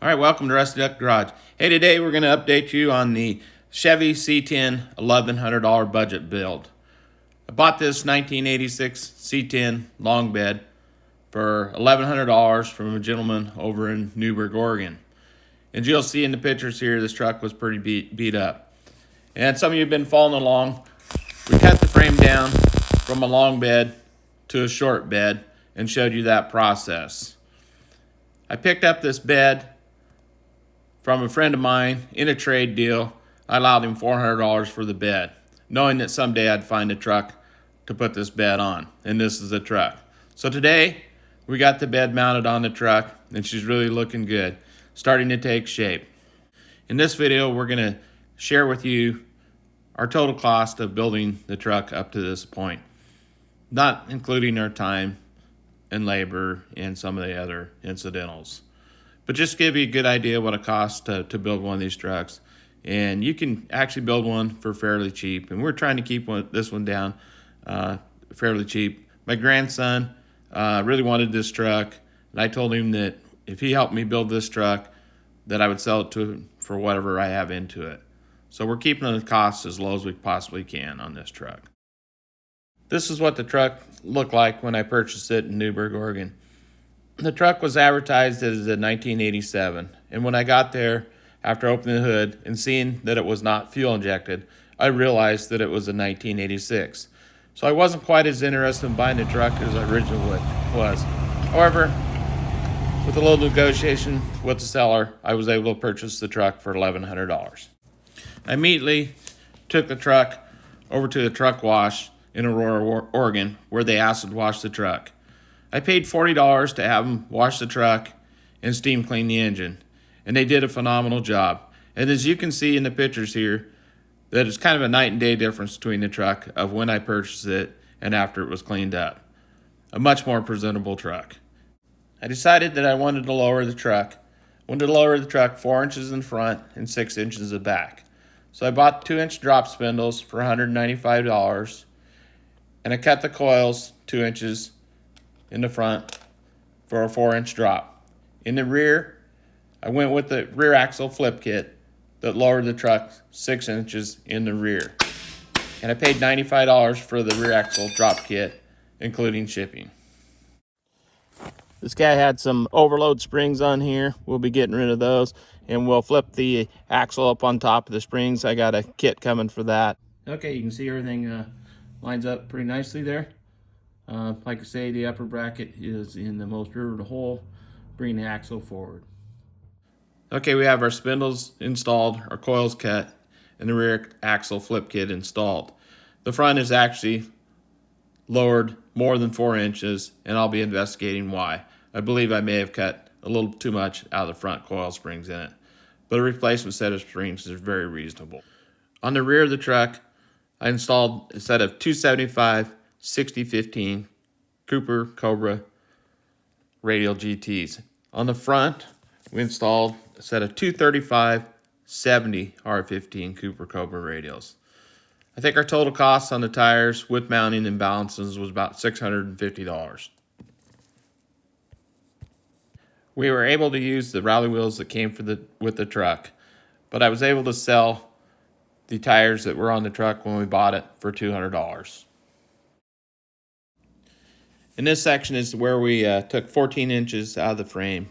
All right, welcome to Rusty Duck Garage. Hey, today we're going to update you on the Chevy C10 $1,100 budget build. I bought this 1986 C10 long bed for $1,100 from a gentleman over in Newberg, Oregon. And you'll see in the pictures here, this truck was pretty beat up. And some of you have been following along. We cut the frame down from a long bed to a short bed and showed you that process. I picked up this bed from a friend of mine in a trade deal. I allowed him $400 for the bed, knowing that someday I'd find a truck to put this bed on, and this is the truck. So today, we got the bed mounted on the truck, and she's really looking good, starting to take shape. In this video, we're going to share with you our total cost of building the truck up to this point, not including our time and labor and some of the other incidentals. But just give you a good idea what it costs to build one of these trucks. And you can actually build one for fairly cheap. And we're trying to keep this one down fairly cheap. My grandson really wanted this truck. And I told him that if he helped me build this truck, that I would sell it to him for whatever I have into it. So we're keeping the costs as low as we possibly can on this truck. This is what the truck looked like when I purchased it in Newberg, Oregon. The truck was advertised as a 1987, and when I got there, after opening the hood and seeing that it was not fuel injected, I realized that it was a 1986. So I wasn't quite as interested in buying the truck as I originally was. However, with a little negotiation with the seller, I was able to purchase the truck for $1,100. I immediately took the truck over to the truck wash in Aurora, Oregon, where they acid washed the truck. I paid $40 to have them wash the truck and steam clean the engine, and they did a phenomenal job. And as you can see in the pictures here, that it's kind of a night and day difference between the truck of when I purchased it and after it was cleaned up. A much more presentable truck. I decided that I wanted to lower the truck. I wanted to lower the truck 4 inches in front and 6 inches in back. So I bought 2-inch drop spindles for $195, and I cut the coils 2 inches in the front for a 4-inch drop. In the rear, I went with the rear axle flip kit that lowered the truck 6 inches in the rear. And I paid $95 for the rear axle drop kit, including shipping. This guy had some overload springs on here. We'll be getting rid of those, and we'll flip the axle up on top of the springs. I got a kit coming for that. Okay, you can see everything lines up pretty nicely there. Like I say, the upper bracket is in the most riveted hole, bringing the axle forward. Okay, we have our spindles installed, our coils cut, and the rear axle flip kit installed. The front is actually lowered more than 4 inches, and I'll be investigating why. I believe I may have cut a little too much out of the front coil springs in it, but a replacement set of springs is very reasonable. On the rear of the truck, I installed a set of 275 6015 Cooper Cobra radial GTs. On the front, we installed a set of 235 70 R15 Cooper Cobra radials. I think our total cost on the tires with mounting and balances was about $650. We were able to use the rally wheels that came with the truck, but I was able to sell the tires that were on the truck when we bought it for $200. In this section is where we took 14 inches out of the frame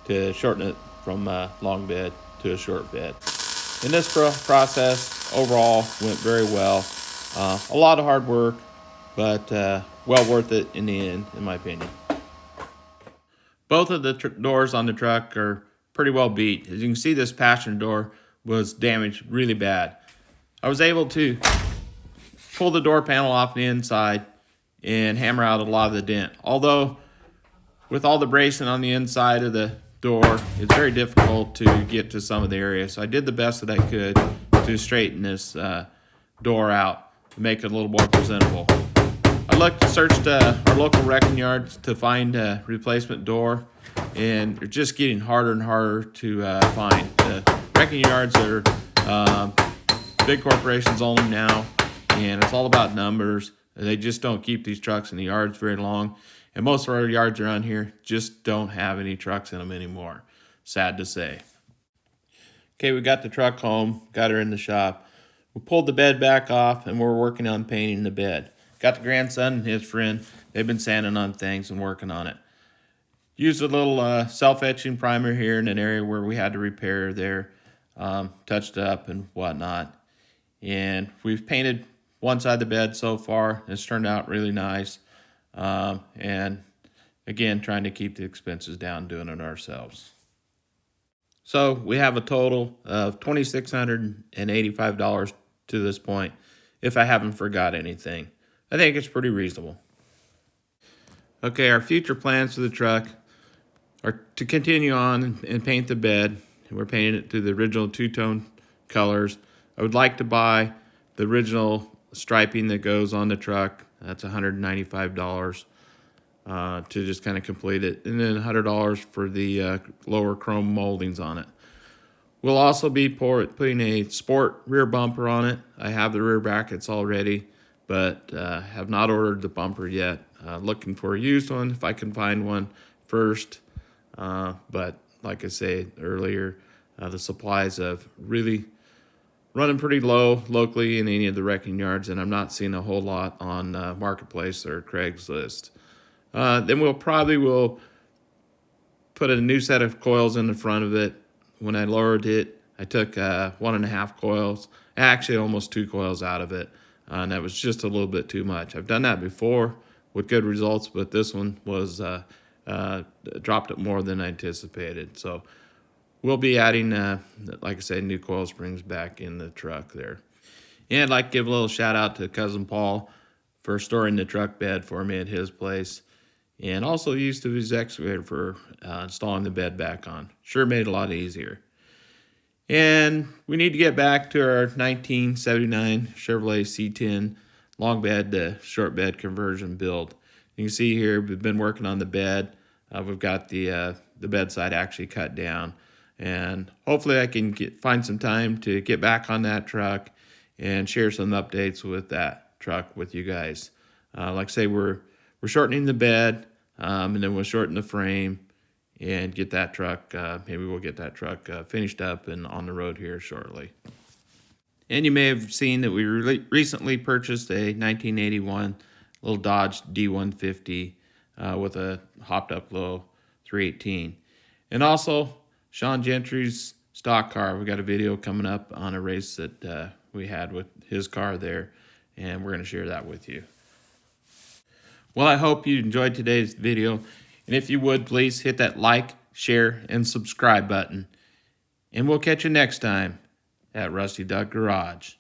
to shorten it from a long bed to a short bed. In this process, overall, went very well. A lot of hard work, but well worth it in the end, in my opinion. Both of the doors on the truck are pretty well beat. As you can see, this passenger door was damaged really bad. I was able to pull the door panel off the inside and hammer out a lot of the dent. Although, with all the bracing on the inside of the door, it's very difficult to get to some of the areas. So I did the best that I could to straighten this door out to make it a little more presentable. I searched our local wrecking yards to find a replacement door, and they're just getting harder and harder to find. The wrecking yards are big corporations only now, and it's all about numbers. They just don't keep these trucks in the yards very long, and most of our yards around here just don't have any trucks in them anymore. sad to say. Okay, we got the truck home, got her in the shop. We pulled the bed back off, and we're working on painting the bed. Got the grandson and his friend. They've been sanding on things and working on it. Used a little self-etching primer here in an area where we had to repair there. Touched up and whatnot. And we've painted one side of the bed so far. It's turned out really nice. And again, trying to keep the expenses down doing it ourselves. So we have a total of $2,685 to this point, if I haven't forgot anything. I think it's pretty reasonable. Okay, our future plans for the truck are to continue on and paint the bed. We're painting it to the original two-tone colors. I would like to buy the original striping that goes on the truck. That's $195 to just kind of complete it. And then $100 for the lower chrome moldings on it. We'll also be putting a sport rear bumper on it. I have the rear brackets already, but have not ordered the bumper yet. Looking for a used one if I can find one first. But like I said earlier, the supplies have really running pretty low locally in any of the wrecking yards, and I'm not seeing a whole lot on Marketplace or Craigslist. Then we'll put a new set of coils in the front of it. When I lowered it, I took 1.5 coils, actually almost 2 coils out of it, and that was just a little bit too much. I've done that before with good results, but this one was dropped it more than I anticipated. So we'll be adding, like I said, new coil springs back in the truck there. And I'd like to give a little shout out to Cousin Paul for storing the truck bed for me at his place. And also used of his excavator for installing the bed back on. Sure made it a lot easier. And we need to get back to our 1979 Chevrolet C10 long bed to short bed conversion build. You can see here we've been working on the bed. We've got the bedside actually cut down. And hopefully I can find some time to get back on that truck and share some updates with that truck with you guys. Like I say, we're shortening the bed. And then we'll shorten the frame and get that truck, maybe we'll get that truck finished up and on the road here shortly. And you may have seen that we recently purchased a 1981 little Dodge D150 with a hopped up low 318. And also, Sean Gentry's stock car. We got a video coming up on a race that we had with his car there, and we're going to share that with you. Well, I hope you enjoyed today's video, and if you would, please hit that like, share, and subscribe button. And we'll catch you next time at Rusty Duck Garage.